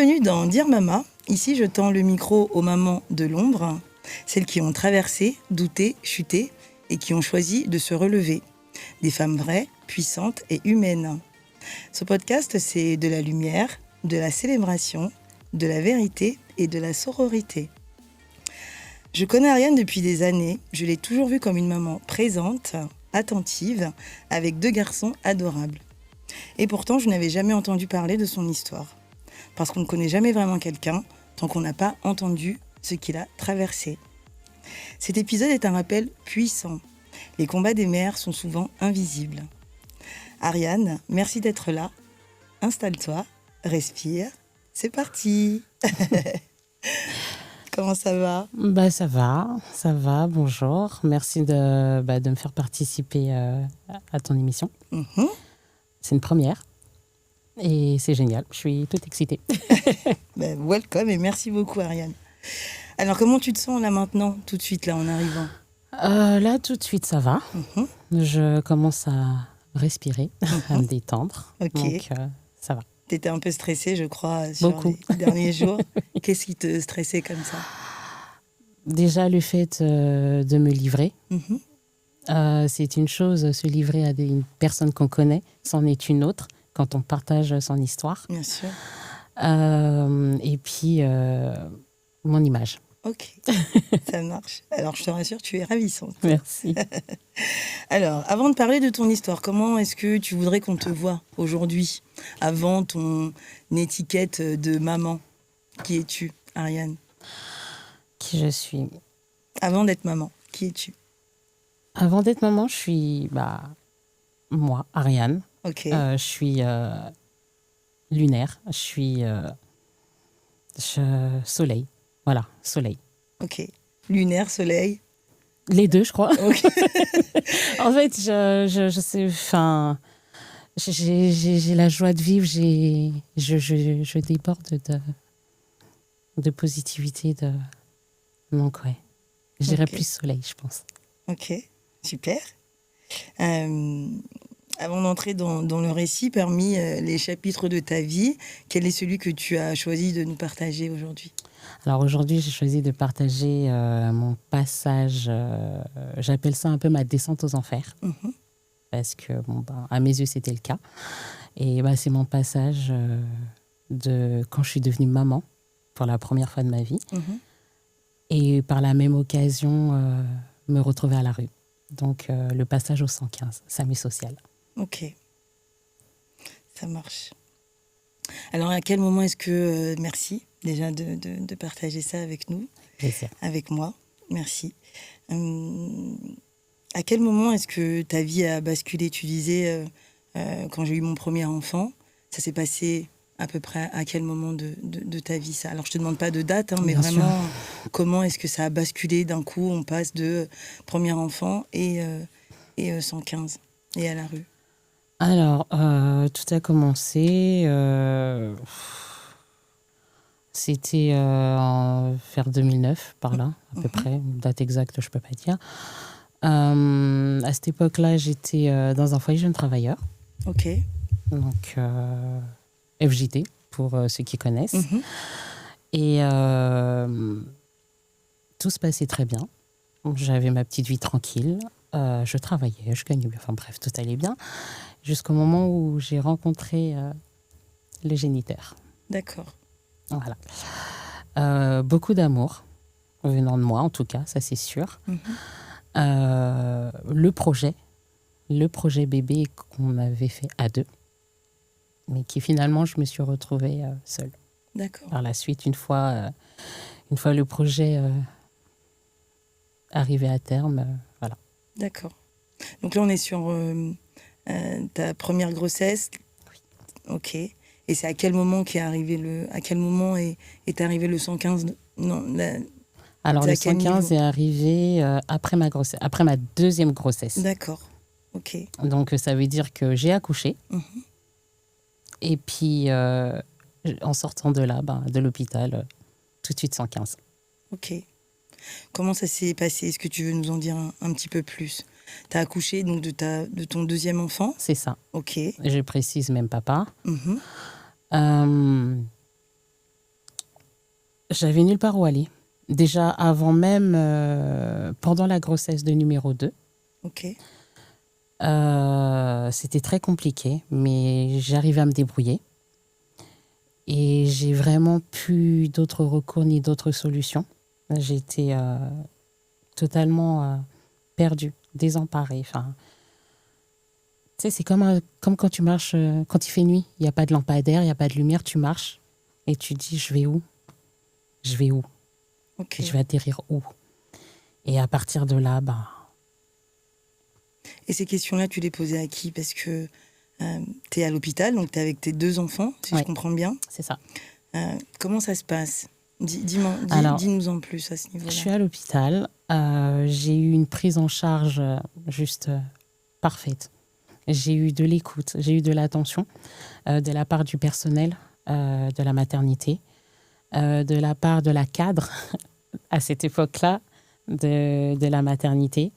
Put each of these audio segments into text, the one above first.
Bienvenue dans Dire Mama. Ici, je tends le micro aux mamans de l'ombre, celles qui ont traversé, douté, chuté et qui ont choisi de se relever. Des femmes vraies, puissantes et humaines. Ce podcast, c'est de la lumière, de la célébration, de la vérité et de la sororité. Je connais Ariane depuis des années. Je l'ai toujours vue comme une maman présente, attentive, avec 2 garçons adorables. Et pourtant, je n'avais jamais entendu parler de son histoire. Parce qu'on ne connaît jamais vraiment quelqu'un tant qu'on n'a pas entendu ce qu'il a traversé. Cet épisode est un rappel puissant. Les combats des mères sont souvent invisibles. Ariane, merci d'être là. Installe-toi, respire. C'est parti. Comment ça va ? Ça va, bonjour. Merci de me faire participer à ton émission. C'est une première et c'est génial, je suis toute excitée. Welcome et merci beaucoup Ariane. Alors comment tu te sens là maintenant, tout de suite là en arrivant ? Là tout de suite ça va, je commence à respirer, à me détendre, donc ça va. T'étais un peu stressée je crois sur Beaucoup. Les derniers jours. Qu'est-ce qui te stressait comme ça ? Déjà le fait de me livrer. C'est une chose, se livrer à une personne qu'on connaît, c'en est une autre quand on partage son histoire. Bien sûr. Et puis, mon image. Ok, ça marche. Alors, je te rassure, tu es ravissante. Merci. Alors, avant de parler de ton histoire, comment est-ce que tu voudrais qu'on te voie aujourd'hui, avant ton étiquette de maman ? Qui es-tu, Ariane ? Qui je suis ? Avant d'être maman, qui es-tu ? Avant d'être maman, je suis moi, Ariane. Ok. Je suis lunaire. Je suis soleil. Voilà, soleil. Ok. Lunaire, soleil. Les deux, je crois. Ok. En fait, je sais. Enfin, j'ai la joie de vivre. Je déborde de positivité. Donc ouais, je dirais plus soleil, je pense. Ok. Super. Avant d'entrer dans le récit, parmi les chapitres de ta vie, quel est celui que tu as choisi de nous partager aujourd'hui ? Alors aujourd'hui, j'ai choisi de partager mon passage, j'appelle ça un peu ma descente aux enfers, parce que à mes yeux, c'était le cas. Et c'est mon passage de quand je suis devenue maman, pour la première fois de ma vie. Et par la même occasion, me retrouver à la rue. Donc, le passage au 115, SAMU social. Ok, ça marche. Alors, à quel moment est-ce que... merci déjà de partager ça avec nous, Plaisir. avec moi. Merci. À quel moment est-ce que ta vie a basculé ? Tu disais, quand j'ai eu mon premier enfant, ça s'est passé... à peu près à quel moment de ta vie ça ? Alors, je ne te demande pas de date, mais Bien vraiment, sûr. comment est-ce que ça a basculé d'un coup ? On passe de premier enfant et 115 et à la rue. Alors, tout a commencé... c'était vers 2009, par là, à peu près. Une date exacte, je ne peux pas dire. À cette époque-là, j'étais dans un foyer jeunes travailleurs. Ok. Donc... FJT, pour ceux qui connaissent. Et tout se passait très bien. J'avais ma petite vie tranquille. Je travaillais, je gagnais bien. Enfin bref, tout allait bien. Jusqu'au moment où j'ai rencontré le géniteur. D'accord. Voilà. Beaucoup d'amour, venant de moi en tout cas, ça c'est sûr. Le projet bébé qu'on avait fait à 2. Mais qui finalement, je me suis retrouvée seule. D'accord. Par la suite, une fois le projet arrivé à terme, voilà. D'accord. Donc là, on est sur ta première grossesse. Oui. Ok. Et c'est à quel moment est arrivé le 115 ? Alors le 115 est arrivé après ma deuxième grossesse. D'accord. Ok. Donc ça veut dire que j'ai accouché. Et puis, en sortant de là, de l'hôpital, tout de suite 115. Ok. Comment ça s'est passé ? Est-ce que tu veux nous en dire un petit peu plus ? Tu as accouché donc, de ton deuxième enfant ? C'est ça. Ok. Je précise même papa. J'avais nulle part où aller. Déjà avant même, pendant la grossesse de numéro 2, Ok. c'était très compliqué, mais j'arrivais à me débrouiller. Et j'ai vraiment plus d'autres recours ni d'autres solutions. J'étais totalement perdue, désemparée. Enfin, tu sais, c'est comme quand tu marches, quand il fait nuit, il n'y a pas de lampadaire, il n'y a pas de lumière, tu marches et tu te dis, je vais où? Je vais où? Ok. Et je vais atterrir où? Et à partir de là, Et ces questions-là, tu les posais à qui? Parce que tu es à l'hôpital, donc tu es avec tes 2 enfants, si je ouais, comprends bien. c'est ça. Comment ça se passe? Alors, Dis-nous en plus à ce je niveau-là. suis à l'hôpital. J'ai eu une prise en charge juste parfaite. J'ai eu de l'écoute, j'ai eu de l'attention de la part du personnel de la maternité, de la part de la cadre à cette époque-là de la maternité.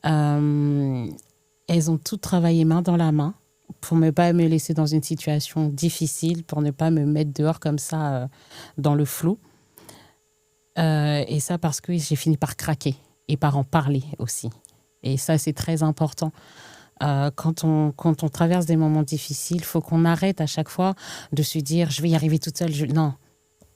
Elles ont toutes travaillé main dans la main pour ne pas me laisser dans une situation difficile, pour ne pas me mettre dehors comme ça dans le flou. Et ça parce que j'ai fini par craquer et par en parler aussi. Et ça, c'est très important. Quand on traverse des moments difficiles, il faut qu'on arrête à chaque fois de se dire « je vais y arriver toute seule ». Non,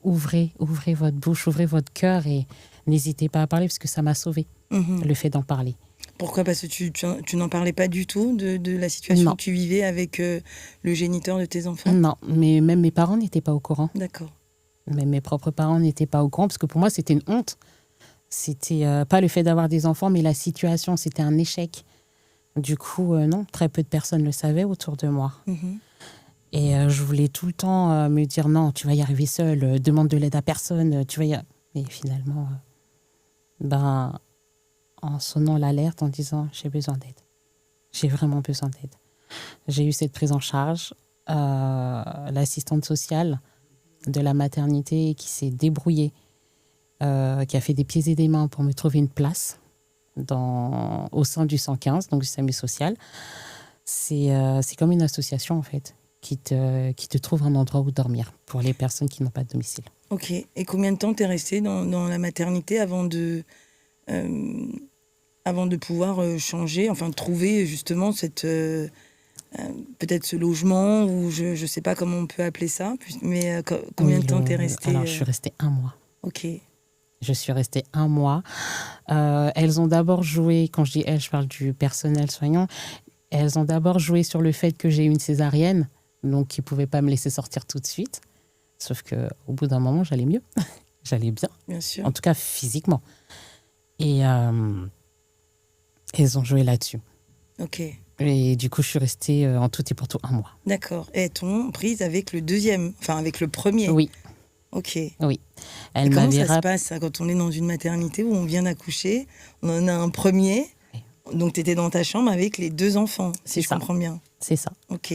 ouvrez votre bouche, ouvrez votre cœur et n'hésitez pas à parler parce que ça m'a sauvée, le fait d'en parler. Pourquoi? Parce que tu n'en parlais pas du tout de la situation Non. que tu vivais avec le géniteur de tes enfants? Non, mais même mes parents n'étaient pas au courant. D'accord. Même mes propres parents n'étaient pas au courant parce que pour moi, c'était une honte. C'était pas le fait d'avoir des enfants, mais la situation, c'était un échec. Du coup, non, très peu de personnes le savaient autour de moi. Et je voulais tout le temps me dire non, tu vas y arriver seule, demande de l'aide à personne, tu vas y... Et finalement, en sonnant l'alerte, en disant j'ai besoin d'aide. J'ai vraiment besoin d'aide. J'ai eu cette prise en charge, l'assistante sociale de la maternité qui s'est débrouillée, qui a fait des pieds et des mains pour me trouver une place au sein du 115, donc du SAMU social. C'est comme une association en fait qui te trouve un endroit où dormir pour les personnes qui n'ont pas de domicile. Ok. Et combien de temps t'es restée dans la maternité avant de pouvoir changer, enfin de trouver justement peut-être ce logement, ou je ne sais pas comment on peut appeler ça, mais combien de temps t'es restée? Alors, je suis restée 1 mois. Ok. Je suis restée 1 mois. Elles ont d'abord joué, quand je dis elles, je parle du personnel soignant, elles ont d'abord joué sur le fait que j'ai eu une césarienne, donc ils ne pouvaient pas me laisser sortir tout de suite. Sauf qu'au bout d'un moment, j'allais mieux. J'allais bien. Bien sûr. En tout cas, physiquement. Et elles ont joué là-dessus. Ok. Et du coup, je suis restée en tout et pour tout 1 mois. D'accord. Et t'ont prise avec le deuxième, enfin avec le premier? Oui. Ok. Oui. Et comment ça se passe quand on est dans une maternité où on vient d'accoucher, on en a un premier, donc tu étais dans ta chambre avec les 2 enfants, si je comprends bien. C'est ça. Ok.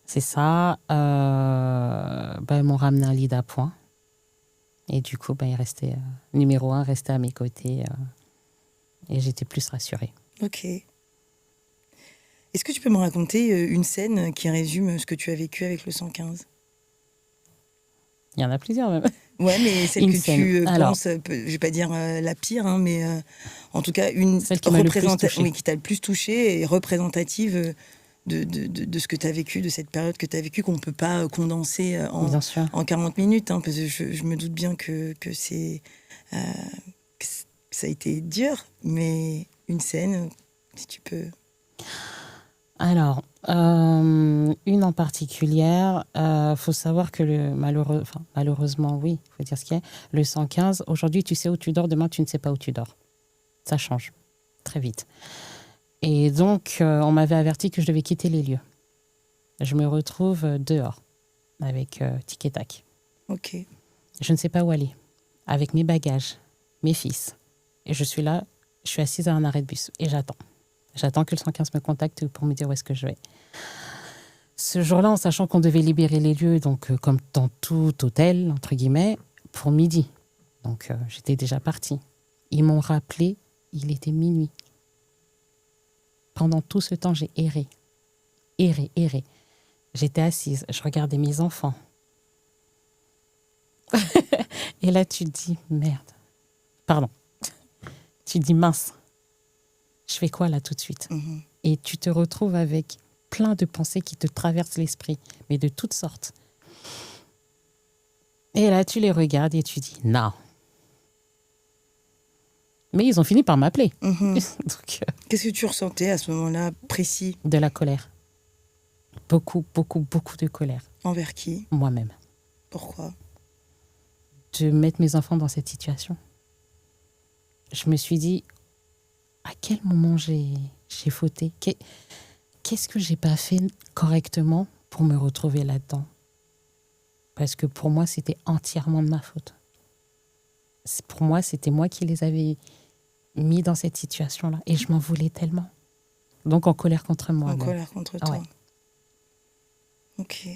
C'est ça. Ils m'ont ramené un lit d'appoint. Et du coup, il restait numéro 1, restait à mes côtés. Et j'étais plus rassurée. Ok. Est-ce que tu peux me raconter une scène qui résume ce que tu as vécu avec le 115? Il y en a plusieurs même. Ouais, mais celle que tu penses, je ne vais pas dire la pire, hein, mais en tout cas celle qui m'a le plus touchée. Oui, qui t'a le plus touchée et représentative de ce que tu as vécu, de cette période que tu as vécue, qu'on ne peut pas condenser en 40 minutes, hein, parce que je me doute bien que ça a été dur, mais une scène, si tu peux... Alors, une en particulière, faut savoir que malheureusement, oui, il faut dire ce qu'il y a, le 115, aujourd'hui tu sais où tu dors, demain tu ne sais pas où tu dors. Ça change très vite. Et donc, on m'avait averti que je devais quitter les lieux. Je me retrouve dehors, avec tic et tac. Ok. Je ne sais pas où aller, avec mes bagages, mes fils. Et je suis là, je suis assise à un arrêt de bus et j'attends. J'attends que le 115 me contacte pour me dire où est-ce que je vais. Ce jour-là, en sachant qu'on devait libérer les lieux, donc comme dans tout hôtel, entre guillemets, pour midi. Donc j'étais déjà partie. Ils m'ont rappelé, il était minuit. Pendant tout ce temps, j'ai erré. J'étais assise, je regardais mes enfants. Et là, tu te dis, merde. Pardon. Tu te dis, mince. Je fais quoi là tout de suite? Et tu te retrouves avec plein de pensées qui te traversent l'esprit, mais de toutes sortes. Et là, tu les regardes et tu dis, non. Mais ils ont fini par m'appeler. Donc, Qu'est-ce que tu ressentais à ce moment-là, précis? de la colère. Beaucoup, beaucoup, beaucoup de colère. Envers qui? Moi-même. Pourquoi? De mettre mes enfants dans cette situation. Je me suis dit, à quel moment j'ai fauté? Qu'est-ce que j'ai pas fait correctement pour me retrouver là-dedans? Parce que pour moi, c'était entièrement de ma faute. Pour moi, c'était moi qui les avais mis dans cette situation-là. Et je m'en voulais tellement. Donc, en colère contre moi. En colère contre toi. Ouais. Ok.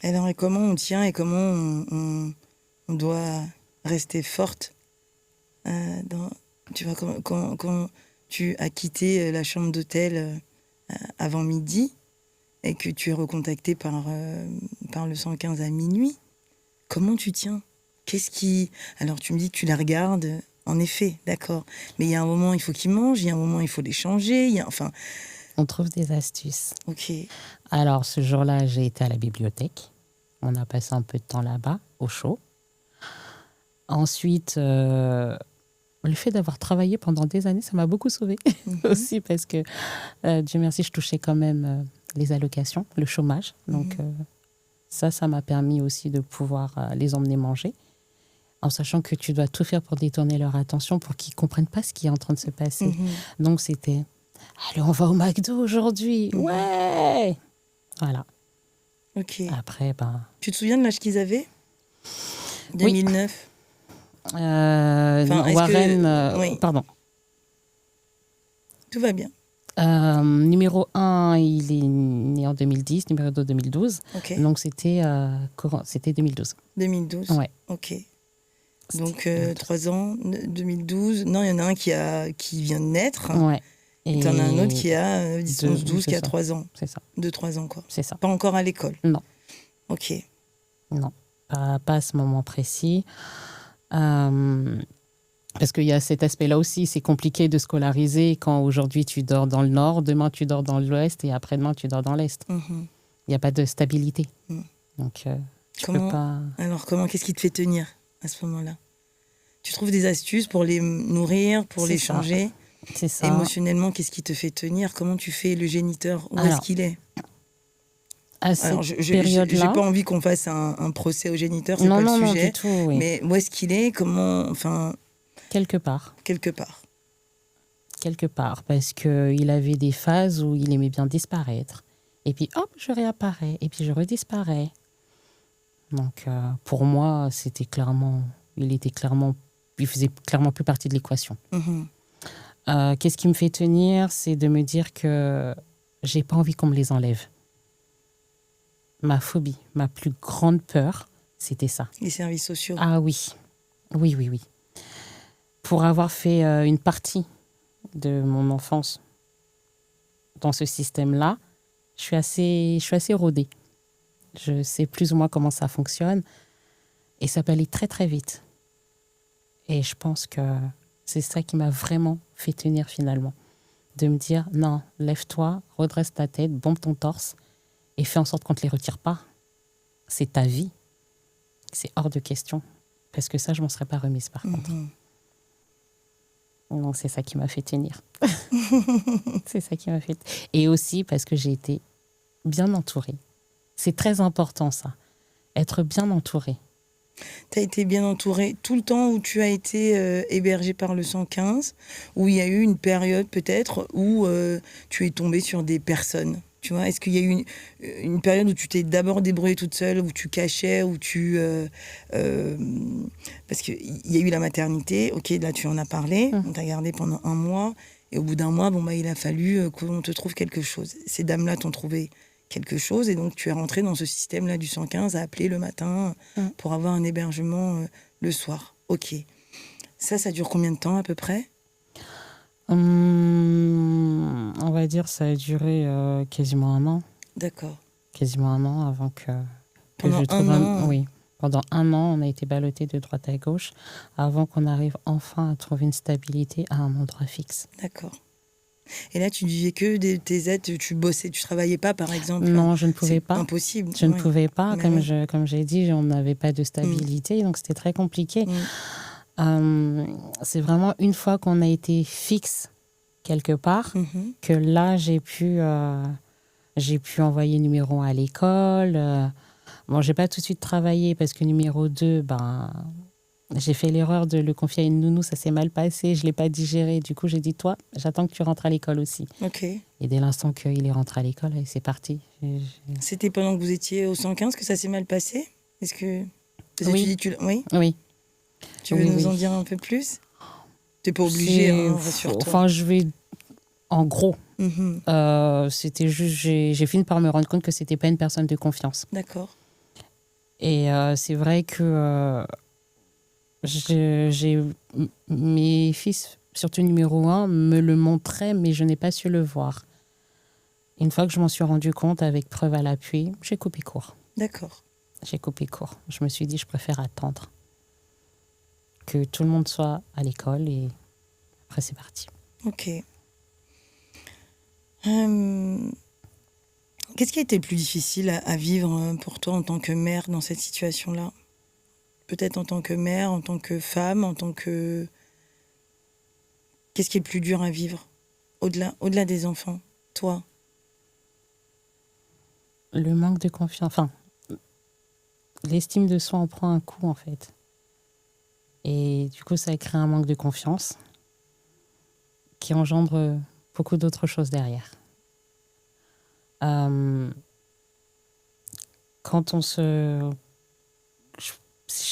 Alors, et comment on tient et comment on doit rester forte tu vois, quand tu as quitté la chambre d'hôtel avant midi et que tu es recontacté par le 115 à minuit, comment tu tiens? Alors, tu me dis que tu la regardes, en effet, d'accord. Mais il y a un moment, il faut qu'ils mangent, il y a un moment, il faut les changer, On trouve des astuces. Ok. Alors, ce jour-là, j'ai été à la bibliothèque. On a passé un peu de temps là-bas, au chaud. Ensuite, le fait d'avoir travaillé pendant des années, ça m'a beaucoup sauvée aussi parce que, Dieu merci, je touchais quand même les allocations, le chômage. Donc, ça m'a permis aussi de pouvoir les emmener manger, en sachant que tu dois tout faire pour détourner leur attention, pour qu'ils ne comprennent pas ce qui est en train de se passer. Donc, c'était, allez, on va au McDo aujourd'hui. Ouais. Voilà. Ok. Après, Tu te souviens de l'âge qu'ils avaient? Oui. 2009. Warren, oui. pardon. Tout va bien. Numéro 1, il est né en 2010, numéro 2, 2012. Ok. Donc, c'était 2012. 2012. Ouais. Ok. Donc, 3 ans, 2012. Non, il y en a un qui vient de naître. Ouais. Et tu en as un autre qui a 11-12, qui a 3 ans. C'est ça. 2-3 ans, quoi. C'est ça. Pas encore à l'école. Non. Ok. Non, pas à ce moment précis. Parce qu'il y a cet aspect-là aussi, c'est compliqué de scolariser quand aujourd'hui tu dors dans le nord, demain tu dors dans l'ouest et après-demain tu dors dans l'est. Il n'y a pas de stabilité. Donc, tu peux pas... Alors, qu'est-ce qui te fait tenir à ce moment-là? Tu trouves des astuces pour les nourrir, pour les changer? C'est ça. Émotionnellement, qu'est-ce qui te fait tenir? Comment tu fais le géniteur? Où est-ce qu'il est? À cette période-là, j'ai pas envie qu'on fasse un procès au géniteur, c'est pas le sujet. Non, du tout, oui. Mais où est-ce qu'il est? Comment, quelque part. Quelque part. Quelque part, parce qu'il avait des phases où il aimait bien disparaître. Et puis, hop, je réapparais. Et puis, je redisparais. Donc, pour moi, il faisait clairement plus partie de l'équation. Qu'est-ce qui me fait tenir? C'est de me dire que j'ai pas envie qu'on me les enlève. Ma phobie, ma plus grande peur, c'était ça. Les services sociaux. Ah oui. Oui. Pour avoir fait une partie de mon enfance dans ce système-là, je suis assez rodée. Je sais plus ou moins comment ça fonctionne. Et ça peut aller très, très vite. Et je pense que c'est ça qui m'a vraiment fait tenir finalement. De me dire, non, lève-toi, redresse ta tête, bombe ton torse et fais en sorte qu'on ne te les retire pas. C'est ta vie. C'est hors de question. Parce que ça, je ne m'en serais pas remise par contre. Donc, c'est ça qui m'a fait tenir. C'est ça qui m'a fait... Et aussi parce que j'ai été bien entourée. C'est très important, ça. Être bien entourée. Tu as été bien entourée tout le temps où tu as été hébergée par le 115, où il y a eu une période peut-être où tu es tombée sur des personnes. Tu vois, est-ce qu'il y a eu une période où tu t'es d'abord débrouillée toute seule, où tu cachais, où tu... parce qu'il y a eu la maternité, ok, là tu en as parlé, on t'a gardé pendant 1 mois, et au bout d'1 mois, il a fallu qu'on te trouve quelque chose. Ces dames-là t'ont trouvé quelque chose, et donc tu es rentrée dans ce système-là du 115 à appeler le matin pour avoir un hébergement le soir. Ok. Ça dure combien de temps à peu près? On va dire ça a duré quasiment 1 an. D'accord. Quasiment 1 an avant que Pendant je trouve un an. Oui, Pendant 1 an, on a été ballottés de droite à gauche avant qu'on arrive enfin à trouver une stabilité à un endroit fixe. D'accord. Et là, tu ne vivais que tes aides, tu bossais, tu travaillais pas, par exemple? Non, je ne pouvais pas. C'est impossible. Je ne pouvais pas. Mais Comme j'ai dit, on n'avait pas de stabilité, donc c'était très compliqué. C'est vraiment une fois qu'on a été fixe quelque part que là, j'ai pu envoyer numéro 1 à l'école. Bon, j'ai pas tout de suite travaillé parce que numéro 2, j'ai fait l'erreur de le confier à une nounou, ça s'est mal passé, je l'ai pas digéré. Du coup, j'ai dit, toi, j'attends que tu rentres à l'école aussi. Ok. Et dès l'instant qu'il est rentré à l'école, c'est parti. C'était pendant que vous étiez au 115 que ça s'est mal passé? Est-ce que... Oui. Oui. Oui. Tu veux nous en dire un peu plus? T'es pas obligée, rassure-toi. Enfin, je vais... En gros, c'était juste... J'ai fini par me rendre compte que c'était pas une personne de confiance. D'accord. Et c'est vrai que... mes fils, surtout numéro 1, me le montraient, mais je n'ai pas su le voir. Une fois que je m'en suis rendu compte, avec preuve à l'appui, j'ai coupé court. D'accord. J'ai coupé court. Je me suis dit, je préfère attendre que tout le monde soit à l'école et après c'est parti. Ok. Qu'est-ce qui a été le plus difficile à vivre pour toi en tant que mère dans cette situation-là? Peut-être en tant que mère, en tant que femme, en tant que... Qu'est-ce qui est le plus dur à vivre au-delà des enfants, toi? Le manque de confiance, enfin, l'estime de soi en prend un coup en fait. Et du coup, ça crée un manque de confiance qui engendre beaucoup d'autres choses derrière. Quand on se... Je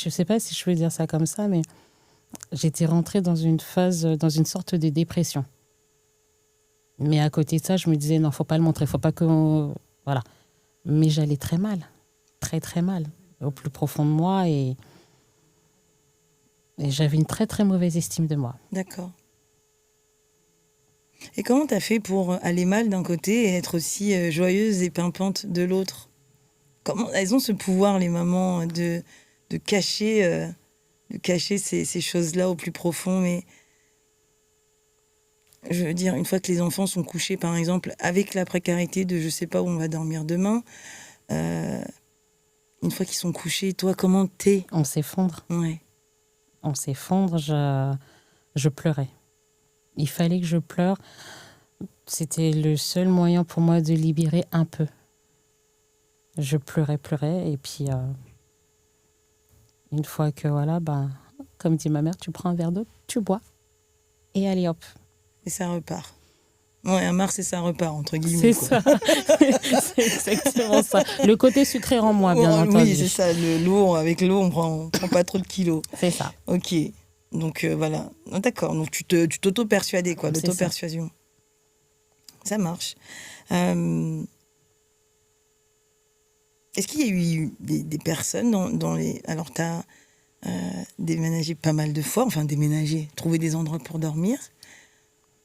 ne sais pas si je peux dire ça comme ça, mais j'étais rentrée dans une phase, dans une sorte de dépression. Mais à côté de ça, je me disais, non, il ne faut pas le montrer, il ne faut pas que... Voilà. Mais j'allais très mal, très très mal, au plus profond de moi, et j'avais une très très mauvaise estime de moi. D'accord. Et comment tu as fait pour aller mal d'un côté et être aussi joyeuse et pimpante de l'autre? Comment elles ont ce pouvoir, les mamans, de cacher ces choses-là au plus profond? Mais je veux dire, une fois que les enfants sont couchés, par exemple, avec la précarité de je sais pas où on va dormir demain, une fois qu'ils sont couchés, toi, comment t'es? On s'effondre. Ouais. On s'effondre, je pleurais. Il fallait que je pleure. C'était le seul moyen pour moi de libérer un peu. Je pleurais, et puis une fois que voilà, comme dit ma mère, tu prends un verre d'eau, tu bois, et allez hop. Et ça repart. Ouais, un mars et ça repart, entre guillemets. C'est ça. C'est exactement ça. Le côté sucré en moi, bien entendu. Oui, c'est ça. Avec l'eau, on prend pas trop de kilos. C'est ça. Ok. Donc voilà. D'accord. Donc tu t'auto-persuadais, quoi. L'auto-persuasion. Ça marche. Est-ce qu'il y a eu des personnes dans les... Alors, tu as déménagé pas mal de fois, trouvé des endroits pour dormir.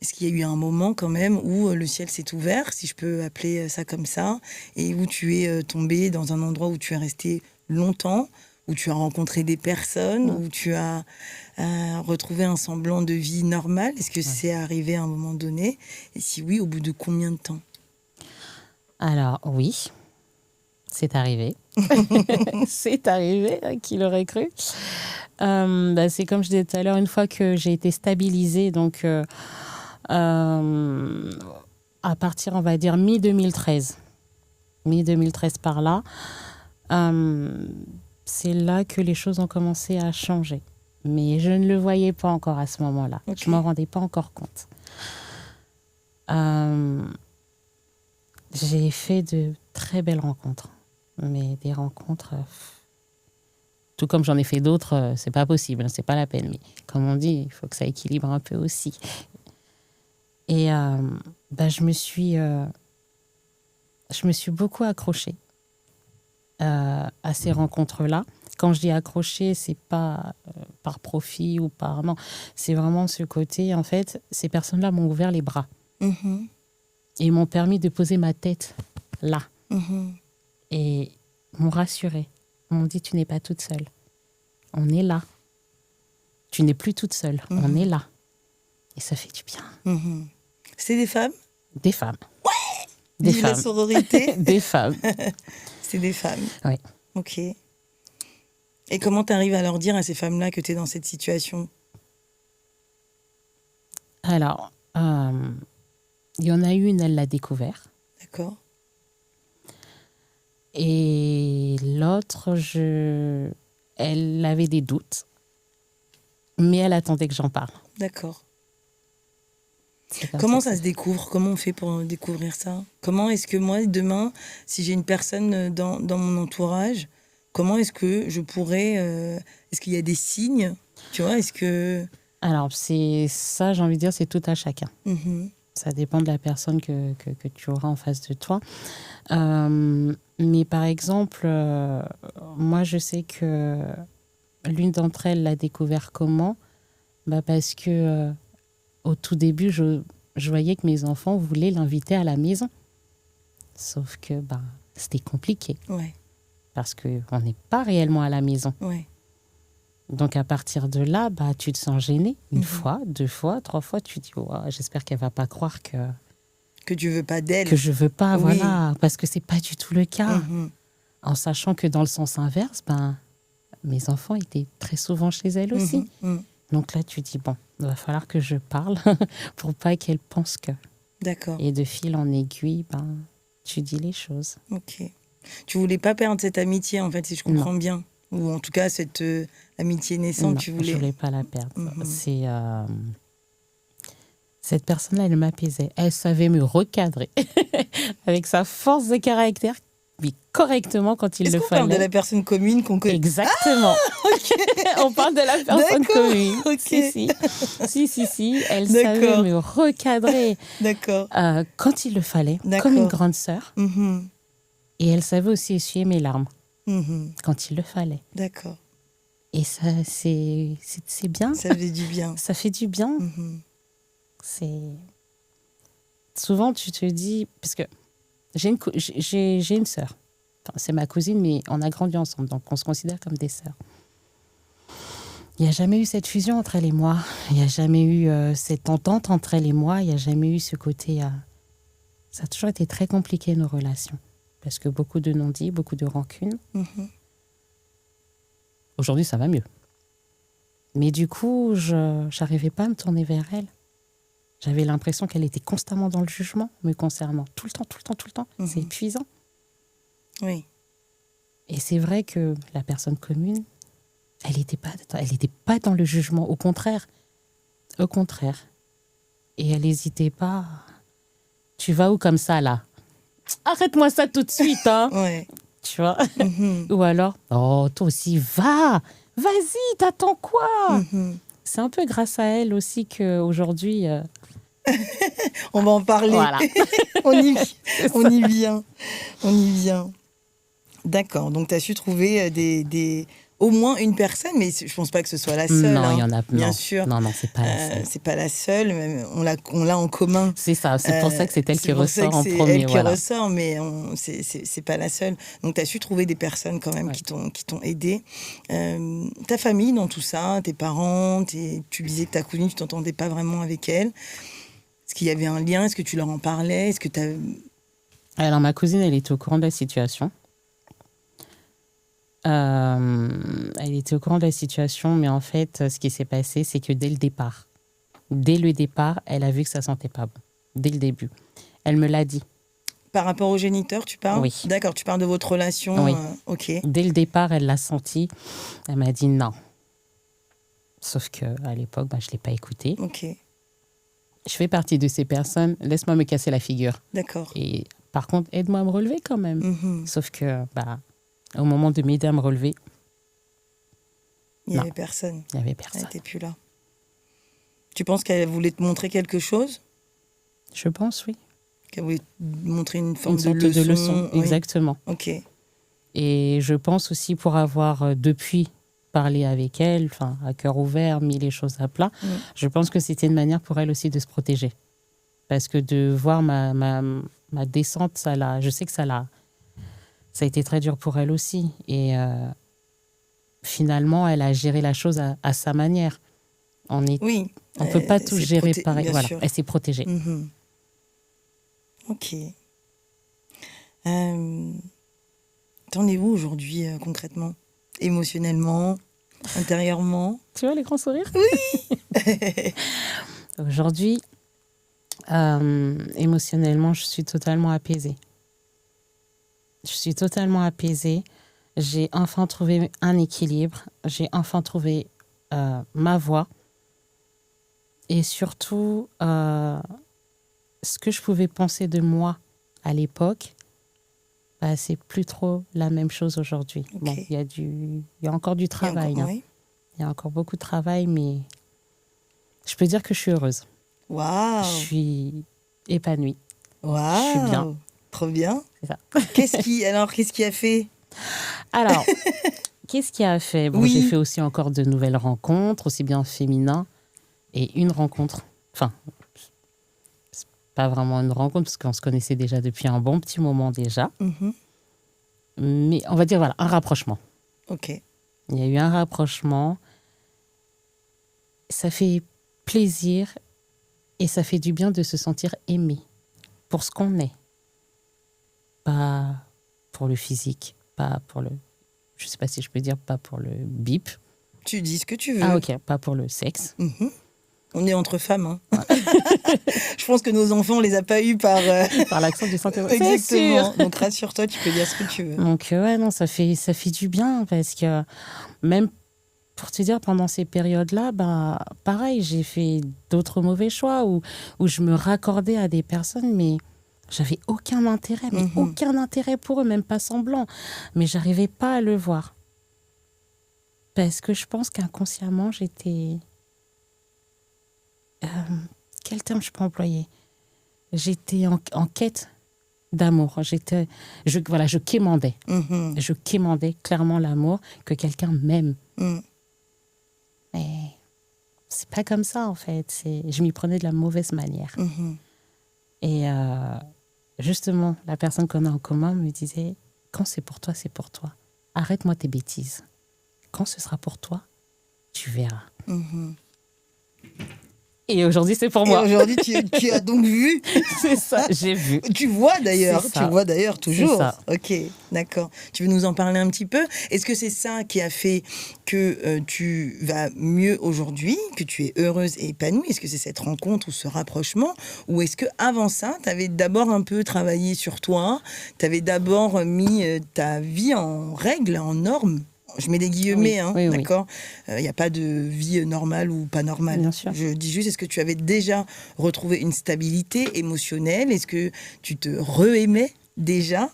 Est-ce qu'il y a eu un moment quand même où le ciel s'est ouvert, si je peux appeler ça comme ça, et où tu es tombé dans un endroit où tu es resté longtemps, où tu as rencontré des personnes, où tu as retrouvé un semblant de vie normale? Est-ce que c'est arrivé à un moment donné? Et si oui, au bout de combien de temps? Alors, oui. C'est arrivé. C'est arrivé, qui l'aurait cru. C'est comme je disais tout à l'heure, une fois que j'ai été stabilisée, donc à partir, on va dire, mi-2013 par là, c'est là que les choses ont commencé à changer. Mais je ne le voyais pas encore à ce moment-là. Okay. Je ne m'en rendais pas encore compte. J'ai fait de très belles rencontres. Mais des rencontres, tout comme j'en ai fait d'autres, c'est pas possible, c'est pas la peine. Mais comme on dit, il faut que ça équilibre un peu aussi. Et je me suis beaucoup accrochée à ces rencontres-là. Quand je dis accrochée, c'est pas par profit ou par... Non, c'est vraiment ce côté, en fait, ces personnes-là m'ont ouvert les bras. Mm-hmm. Et m'ont permis de poser ma tête là. Mm-hmm. Et m'ont rassurée. On dit, tu n'es pas toute seule. On est là. Tu n'es plus toute seule. On est là. Et ça fait du bien. C'est des femmes? Des femmes. Ouais. Des femmes. La sororité. Des femmes. C'est des femmes. Oui. Ok. Et comment tu arrives à leur dire à ces femmes-là que tu es dans cette situation? Alors, il y en a une, elle l'a découvert. D'accord. Et l'autre, elle avait des doutes. Mais elle attendait que j'en parle. D'accord. Comment ça se découvre? Comment on fait pour découvrir ça? Comment est-ce que moi, demain, si j'ai une personne dans mon entourage, comment est-ce que je pourrais... est-ce qu'il y a des signes? Tu vois, est-ce que... Alors, c'est ça, j'ai envie de dire, c'est tout à chacun. Ça dépend de la personne que tu auras en face de toi. Mais par exemple, moi, je sais que l'une d'entre elles l'a découvert comment? Parce que au tout début, je voyais que mes enfants voulaient l'inviter à la maison. Sauf que c'était compliqué. Ouais. Parce qu'on n'est pas réellement à la maison. Ouais. Donc, à partir de là, tu te sens gêné. Une fois, 2 fois, 3 fois, tu dis, oh, j'espère qu'elle ne va pas croire que tu veux pas d'elle. Que je veux pas, voilà. Parce que c'est pas du tout le cas. En sachant que dans le sens inverse, mes enfants étaient très souvent chez elle aussi. Donc là, tu dis, bon, il va falloir que je parle pour pas qu'elle pense que. D'accord. Et de fil en aiguille, tu dis les choses. Ok. Tu voulais pas perdre cette amitié, en fait, si je comprends bien. Ou en tout cas, cette amitié naissante, non, tu voulais... je voulais pas la perdre. C'est... Cette personne-là, elle m'apaisait. Elle savait me recadrer avec sa force de caractère, mais correctement quand il le fallait. Est-ce qu'on parle de la personne commune qu'on connaît? Exactement. On parle de la personne commune. Okay. Si. Elle savait me recadrer. D'accord. Quand il le fallait, comme une grande sœur. Et elle savait aussi essuyer mes larmes quand il le fallait. D'accord. Et ça, c'est bien. Ça fait du bien. Ça fait du bien. C'est... Souvent, tu te dis... Parce que j'ai une sœur. Enfin, c'est ma cousine, mais on a grandi ensemble, donc on se considère comme des sœurs. Il n'y a jamais eu cette fusion entre elle et moi. Il n'y a jamais eu cette entente entre elle et moi. Il n'y a jamais eu ce côté... Ça a toujours été très compliqué, nos relations. Parce que beaucoup de non-dits, beaucoup de rancunes. Aujourd'hui, ça va mieux. Mais du coup, je n'arrivais pas à me tourner vers elle. J'avais l'impression qu'elle était constamment dans le jugement me concernant. Tout le temps. C'est épuisant. Oui. Et c'est vrai que la personne commune, elle n'était pas dans le jugement. Au contraire. Et elle n'hésitait pas. Tu vas où comme ça, là? Arrête-moi ça tout de suite, hein. Ouais. Tu vois? Ou alors, oh, toi aussi, va! Vas-y, t'attends quoi? C'est un peu grâce à elle aussi qu'aujourd'hui... On va en parler. Voilà. On y vient. D'accord. Donc, tu as su trouver au moins une personne, mais je ne pense pas que ce soit la seule. Non, il y en a bien sûr. Non, c'est pas la seule. C'est pas la seule. On l'a en commun. C'est ça. C'est pour ça que c'est elle qui ressort en premier. C'est elle qui ressort, mais c'est pas la seule. Donc, tu as su trouver des personnes quand même qui t'ont aidé. Ta famille dans tout ça, tes parents, tu disais que ta cousine, tu t'entendais pas vraiment avec elle. Est-ce qu'il y avait un lien? Est-ce que tu leur en parlais? Est-ce que tu as... Alors, ma cousine, elle était au courant de la situation. Elle était au courant de la situation, mais en fait, ce qui s'est passé, c'est que dès le départ, elle a vu que ça sentait pas bon. Dès le début. Elle me l'a dit. Par rapport au géniteur, tu parles? Oui. D'accord, tu parles de votre relation. Oui. Ok. Dès le départ, elle l'a senti. Elle m'a dit non. Sauf qu'à l'époque, je ne l'ai pas écouté. Ok. Je fais partie de ces personnes. Laisse-moi me casser la figure. D'accord. Et par contre, aide-moi à me relever quand même. Sauf que, au moment de m'aider à me relever, il n'y avait personne. Il n'y avait personne. Elle n'était plus là. Tu penses qu'elle voulait te montrer quelque chose? Je pense, oui. Qu'elle voulait te montrer une forme sorte de leçon. Oui. Exactement. Ok. Et je pense aussi pour avoir depuis parlé avec elle, à cœur ouvert, mis les choses à plat, je pense que c'était une manière pour elle aussi de se protéger. Parce que de voir ma descente, je sais que ça l'a ça a été très dur pour elle aussi. Et finalement, elle a géré la chose à sa manière. On ne peut pas tout gérer pareil. Voilà, elle s'est protégée. Ok. T'en es où aujourd'hui, concrètement? Émotionnellement, intérieurement? Tu vois les grands sourires? Oui. Aujourd'hui, émotionnellement, je suis totalement apaisée. J'ai enfin trouvé un équilibre. J'ai enfin trouvé ma voie. Et surtout, ce que je pouvais penser de moi à l'époque, c'est plus trop la même chose aujourd'hui. Okay. Bon, il y a encore du travail. Il y a encore beaucoup de travail, mais je peux dire que je suis heureuse. Waouh! Je suis épanouie. Waouh! Je suis bien. Trop bien. C'est ça. Qu'est-ce qui a fait? Alors, qu'est-ce qui a fait? Bon, j'ai fait aussi encore de nouvelles rencontres, aussi bien féminines, et une rencontre. Enfin, c'est pas vraiment une rencontre, parce qu'on se connaissait déjà depuis un bon petit moment déjà. Mais on va dire, voilà, un rapprochement. Ok. Il y a eu un rapprochement. Ça fait plaisir et ça fait du bien de se sentir aimé pour ce qu'on est. Pas pour le physique, pas pour le... Je sais pas si je peux dire pas pour le bip. Tu dis ce que tu veux. Ah ok, pas pour le sexe. On est entre femmes. Hein. Je pense que nos enfants, on les a pas eus par... par l'accent du Saint-Héroï. Exactement. Donc rassure-toi, tu peux dire ce que tu veux. Donc ouais, non, ça fait du bien parce que même pour te dire, pendant ces périodes-là, pareil, j'ai fait d'autres mauvais choix où je me raccordais à des personnes, mais j'avais aucun intérêt, aucun intérêt pour eux, même pas semblant. Mais j'arrivais pas à le voir. Parce que je pense qu'inconsciemment, j'étais... quel terme je peux employer? J'étais en quête d'amour. Je quémandais. Je quémandais clairement l'amour, que quelqu'un m'aime. Mais c'est pas comme ça, en fait. Je m'y prenais de la mauvaise manière. Et justement, la personne qu'on a en commun me disait, quand c'est pour toi, c'est pour toi. Arrête-moi tes bêtises. Quand ce sera pour toi, tu verras. Et aujourd'hui, c'est pour moi. Et aujourd'hui, tu as donc vu. C'est ça, j'ai vu. Tu vois d'ailleurs toujours. Ça. Ok, d'accord. Tu veux nous en parler un petit peu? Est-ce que c'est ça qui a fait que tu vas mieux aujourd'hui, que tu es heureuse et épanouie? Est-ce que c'est cette rencontre ou ce rapprochement? Ou est-ce qu'avant ça, tu avais d'abord un peu travaillé sur toi? Tu avais d'abord mis ta vie en règle, en norme? Je mets des guillemets, oui, d'accord. Il n'y a pas de vie normale ou pas normale. Bien sûr. Je dis juste, est-ce que tu avais déjà retrouvé une stabilité émotionnelle? Est-ce que tu te re-aimais déjà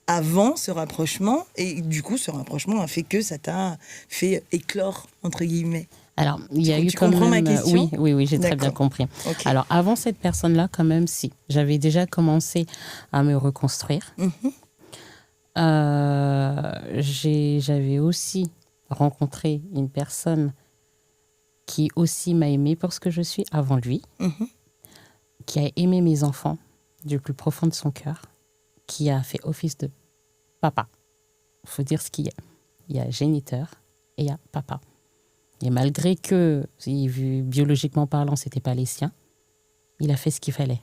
avant ce rapprochement? Et du coup, ce rapprochement a fait que ça t'a fait éclore, entre guillemets. Alors, il y a eu tu comprends ma question? Oui, j'ai très bien compris. Okay. Alors, avant cette personne-là, quand même, si. J'avais déjà commencé à me reconstruire. J'avais aussi rencontré une personne qui aussi m'a aimée pour ce que je suis avant lui, qui a aimé mes enfants du plus profond de son cœur, qui a fait office de papa. Il faut dire ce qu'il y a. Il y a géniteur et il y a papa. Et malgré que, biologiquement parlant, c'était pas les siens, il a fait ce qu'il fallait.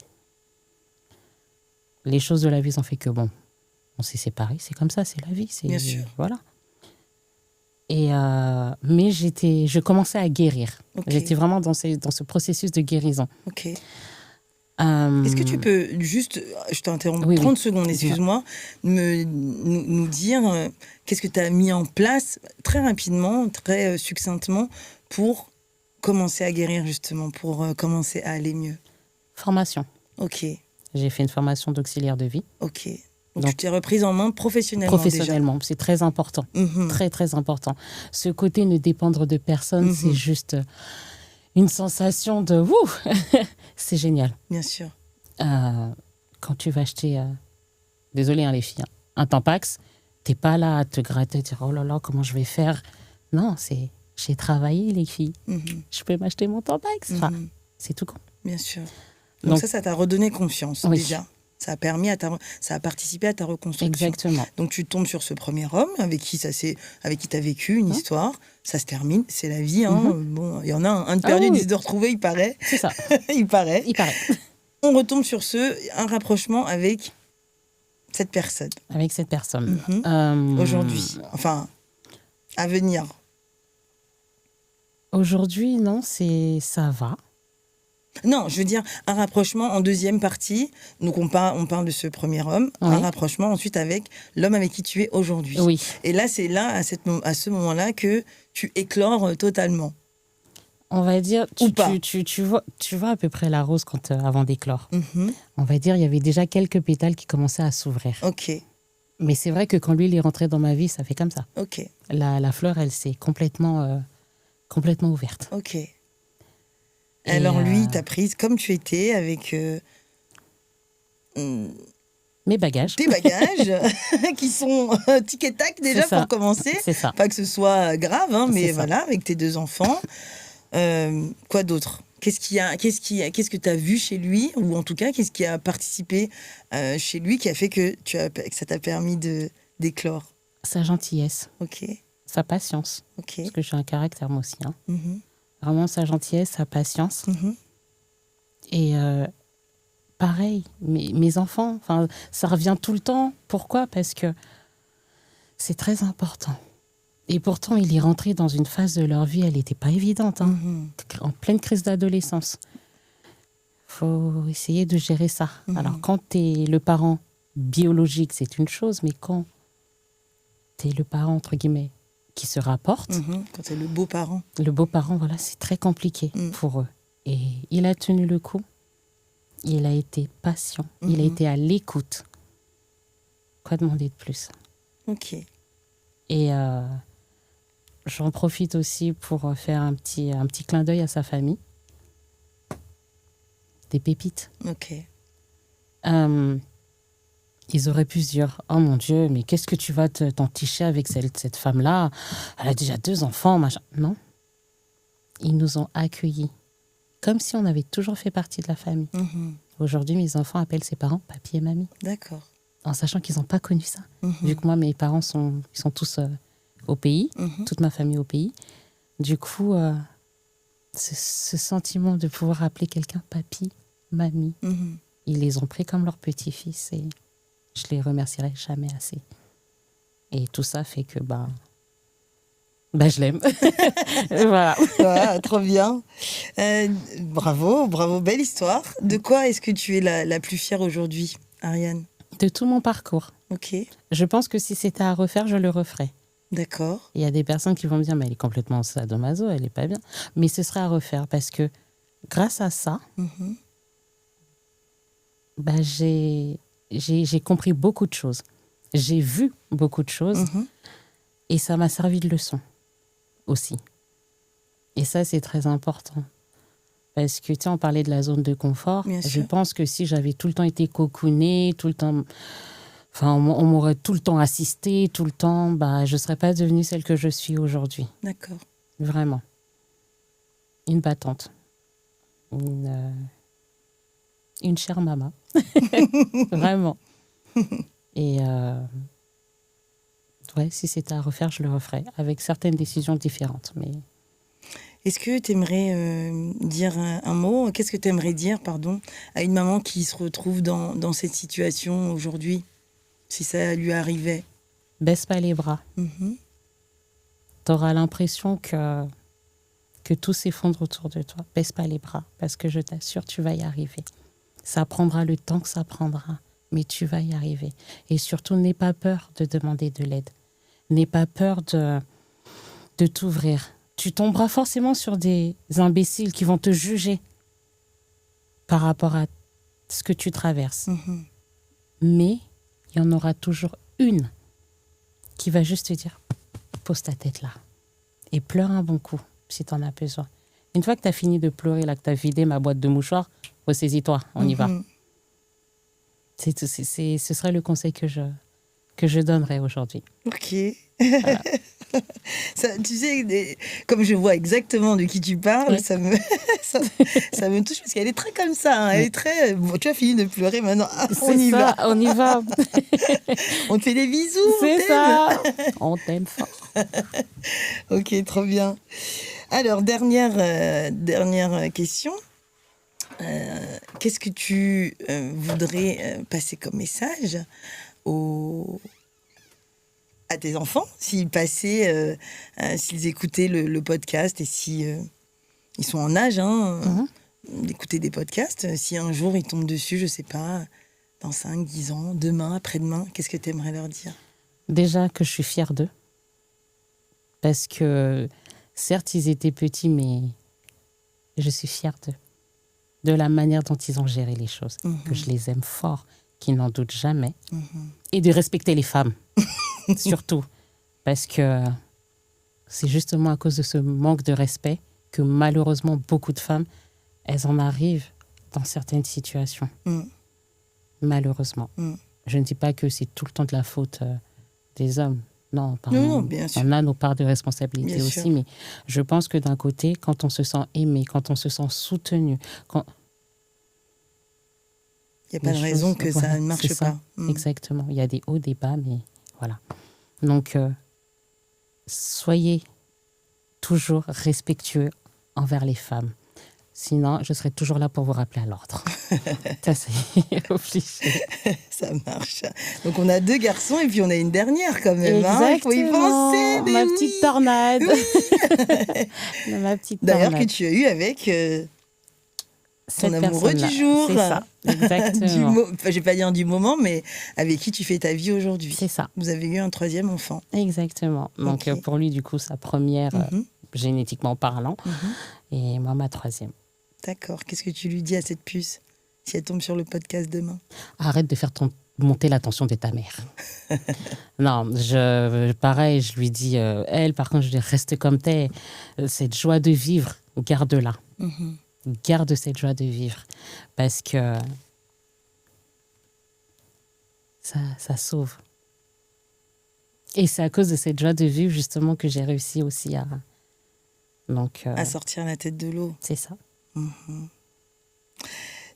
Les choses de la vie ont fait que bon, on s'est séparés, c'est comme ça, c'est la vie. Bien sûr. Voilà. Et mais je commençais à guérir. Okay. J'étais vraiment dans ce processus de guérison. Ok. Est-ce que tu peux juste, je t'interromps 30 secondes, excuse-moi, nous dire qu'est-ce que tu as mis en place très rapidement, très succinctement pour commencer à guérir justement, pour commencer à aller mieux? Formation. Ok. J'ai fait une formation d'auxiliaire de vie. Ok. Donc, tu t'es reprise en main professionnellement. Professionnellement, c'est très important. Très, très important. Ce côté ne dépendre de personne, c'est juste une sensation de ouh, c'est génial. Bien sûr. Quand tu vas acheter, désolé les filles, un Tampax, t'es pas là à te gratter, à dire oh là là, comment je vais faire? Non, j'ai travaillé les filles. Je peux m'acheter mon Tampax. Enfin, c'est tout con. Bien sûr. Donc ça t'a redonné confiance déjà. Ça a participé à ta reconstruction. Exactement. Donc tu tombes sur ce premier homme avec qui tu as vécu une histoire. Ça se termine, c'est la vie. Bon, il y en a un de perdu, 10 de retrouvé, il paraît. C'est ça. il paraît. On retombe sur un rapprochement avec cette personne. Avec cette personne. Aujourd'hui, enfin, à venir. Aujourd'hui, non, ça va. Non, je veux dire un rapprochement en deuxième partie. Donc on parle de ce premier homme, un rapprochement ensuite avec l'homme avec qui tu es aujourd'hui. Oui. Et là, c'est là, à ce moment-là, que tu éclores totalement. On va dire, tu vois à peu près la rose avant d'éclore. On va dire, il y avait déjà quelques pétales qui commençaient à s'ouvrir. Ok. Mais c'est vrai que quand lui, il est rentré dans ma vie, ça fait comme ça. Ok. La fleur, elle s'est complètement ouverte. Ok. Alors lui, il t'a prise comme tu étais avec... mes bagages. Tes bagages, qui sont tic et tac déjà pour commencer. C'est ça. Pas que ce soit grave, mais voilà, avec tes 2 enfants. Quoi d'autre ? Qu'est-ce que tu as vu chez lui ? Ou en tout cas, qu'est-ce qui a participé chez lui qui a fait que ça t'a permis d'éclore ? Sa gentillesse. Ok. Sa patience. Ok. Parce que j'ai un caractère, moi aussi. Vraiment, sa gentillesse, sa patience. Et pareil, mes enfants, ça revient tout le temps. Pourquoi ? Parce que c'est très important. Et pourtant, il est rentré dans une phase de leur vie, elle n'était pas évidente. En pleine crise d'adolescence. Il faut essayer de gérer ça. Alors, quand tu es le parent biologique, c'est une chose, mais quand tu es le parent, entre guillemets, qui se rapporte... Quand tu es le beau-parent. Le beau-parent, voilà, c'est très compliqué pour eux. Et il a tenu le coup. Il a été patient. Il a été à l'écoute. Quoi demander de plus ? Ok. Et j'en profite aussi pour faire un petit clin d'œil à sa famille. Des pépites. Ok. Ils auraient pu se dire « Oh mon Dieu, mais qu'est-ce que tu vas t'enticher avec cette femme-là ? Elle a déjà 2 enfants, machin. » Non. Ils nous ont accueillis. Comme si on avait toujours fait partie de la famille. Aujourd'hui, mes enfants appellent ses parents papy et mamie. D'accord. En sachant qu'ils n'ont pas connu ça. Vu que moi, mes parents sont tous au pays, toute ma famille au pays. Du coup, ce sentiment de pouvoir appeler quelqu'un papy, mamie, ils les ont pris comme leur petit-fils et je les remercierai jamais assez. Et tout ça fait que, je l'aime. Voilà. Ouais, trop bien. Bravo, belle histoire. De quoi est-ce que tu es la plus fière aujourd'hui, Ariane ? De tout mon parcours. Ok. Je pense que si c'était à refaire, je le referais. D'accord. Il y a des personnes qui vont me dire, mais elle est complètement sadomaso, elle n'est pas bien. Mais ce serait à refaire parce que grâce à ça, j'ai compris beaucoup de choses. J'ai vu beaucoup de choses et ça m'a servi de leçon aussi. Et ça, c'est très important. Parce que, tu sais, on parlait de la zone de confort. Bien Je sûr. pense que si j'avais tout le temps été cocoonée, tout le temps... Enfin, on m'aurait tout le temps assistée, tout le temps, je ne serais pas devenue celle que je suis aujourd'hui. D'accord. Vraiment. Une battante. Une chère maman. Vraiment. Et si c'était à refaire, je le referais. Avec certaines décisions différentes. Mais... Est-ce que tu aimerais dire un mot ? Qu'est-ce que tu aimerais dire, à une maman qui se retrouve dans cette situation aujourd'hui ? Si ça lui arrivait. Baisse pas les bras. T'auras l'impression que tout s'effondre autour de toi. Baisse pas les bras, parce que je t'assure, tu vas y arriver. Ça prendra le temps que ça prendra, mais tu vas y arriver. Et surtout, n'aie pas peur de demander de l'aide. N'aie pas peur de t'ouvrir. Tu tomberas forcément sur des imbéciles qui vont te juger par rapport à ce que tu traverses. Mais il y en aura toujours une qui va juste te dire « Pose ta tête là et pleure un bon coup si tu en as besoin. » Une fois que tu as fini de pleurer, là, que tu as vidé ma boîte de mouchoirs, ressaisis-toi, on y va. Ce serait le conseil que je donnerais aujourd'hui. Ok. Voilà. Ça, tu sais, comme je vois exactement de qui tu parles, Ouais. ça me touche parce qu'elle est très comme ça. Hein. Elle est très. Bon, tu as fini de pleurer maintenant. Ah, on C'est y ça, va. on y va. On te fait des bisous. On C'est t'aime. ça. On t'aime fort. Ok, trop bien. Alors, dernière question. Qu'est-ce que tu voudrais passer comme message à tes enfants s'ils écoutaient le podcast et si ils sont en âge d'écouter des podcasts, si un jour ils tombent dessus, je sais pas, dans 5, 10 ans, demain, après-demain, qu'est-ce que tu aimerais leur dire? Déjà que je suis fière d'eux. Parce que, certes, ils étaient petits, mais je suis fière d'eux. De la manière dont ils ont géré les choses. Que je les aime fort, qu'ils n'en doutent jamais. Et de respecter les femmes, surtout. Parce que c'est justement à cause de ce manque de respect que malheureusement, beaucoup de femmes, elles en arrivent dans certaines situations. Malheureusement. Je ne dis pas que c'est tout le temps de la faute des hommes. Non, Non, bien sûr. on a nos parts de responsabilité Bien aussi, sûr. mais je pense que d'un côté, quand on se sent aimé, quand on se sent soutenu, quand Il n'y a pas de les raison choses, que voilà, ça ne marche c'est ça, pas. exactement. Il y a des hauts, des bas, mais voilà. Donc, soyez toujours respectueux envers les femmes. Sinon, je serai toujours là pour vous rappeler à l'ordre. Ça, c'est obligé. Ça marche. Donc, on a 2 garçons et puis on a une dernière quand même. Hein. Il faut y penser. Mais Ma oui. petite tornade. Ma petite D'ailleurs, tornade. que tu as eu avec ton Cette amoureux personne-là. du jour. C'est ça, exactement. Enfin, je vais pas dire du moment, mais avec qui tu fais ta vie aujourd'hui. C'est ça, Vous avez eu un 3e enfant. exactement. Donc, Ok. pour lui, du coup, sa première, génétiquement parlant, et moi, ma 3e. D'accord. Qu'est-ce que tu lui dis à cette puce si elle tombe sur le podcast demain? Arrête de faire monter la tension de ta mère. Non, pareil, je lui dis, elle, par contre, je lui dis, reste comme t'es. Cette joie de vivre, garde-la. Garde cette joie de vivre. Parce que ça sauve. Et c'est à cause de cette joie de vivre, justement, que j'ai réussi aussi à... Donc, À sortir la tête de l'eau. c'est ça.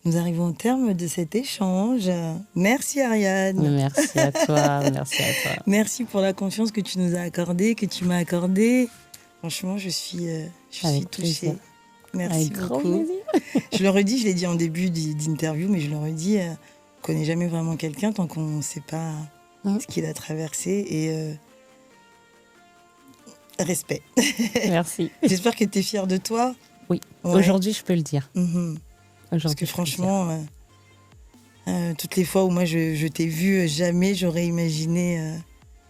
Nous arrivons au terme de cet échange. Merci Ariane. Merci à toi, merci à toi. Merci pour la confiance que tu nous as accordée, que tu m'as accordée. Franchement, je suis Avec touchée. plaisir. Merci Avec grand beaucoup. plaisir. Je le redis, je l'ai dit en début d'interview, mais je le redis, on ne connaît jamais vraiment quelqu'un tant qu'on ne sait pas ce qu'il a traversé. Et respect. Merci. J'espère que tu es fière de toi. Oui, Ouais. aujourd'hui, je peux le dire. Parce Aujourd'hui, que je peux le dire. franchement, toutes les fois où moi je t'ai vu, jamais j'aurais imaginé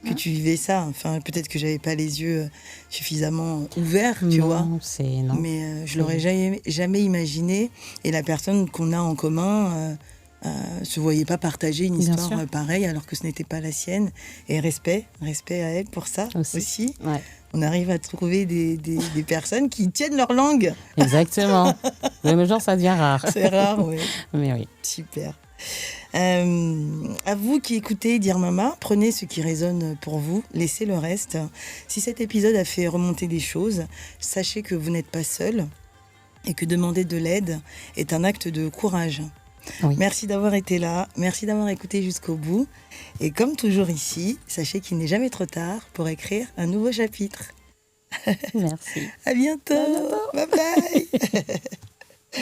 que tu vivais ça. Enfin, peut-être que j'avais pas les yeux suffisamment ouverts, tu vois. Non. Mais je l'aurais jamais imaginé. Et la personne qu'on a en commun se voyait pas partager une Bien histoire sûr. pareille alors que ce n'était pas la sienne. Et respect à elle pour ça aussi. Ouais. On arrive à trouver des personnes qui tiennent leur langue. Exactement. De nos jours, ça devient rare. C'est rare, oui. Mais oui. Super. À vous qui écoutez Dire Mama, prenez ce qui résonne pour vous, laissez le reste. Si cet épisode a fait remonter des choses, sachez que vous n'êtes pas seul et que demander de l'aide est un acte de courage. Oui. Merci d'avoir été là, merci d'avoir écouté jusqu'au bout. Et comme toujours ici, sachez qu'il n'est jamais trop tard pour écrire un nouveau chapitre. Merci. À bientôt. Bye bye.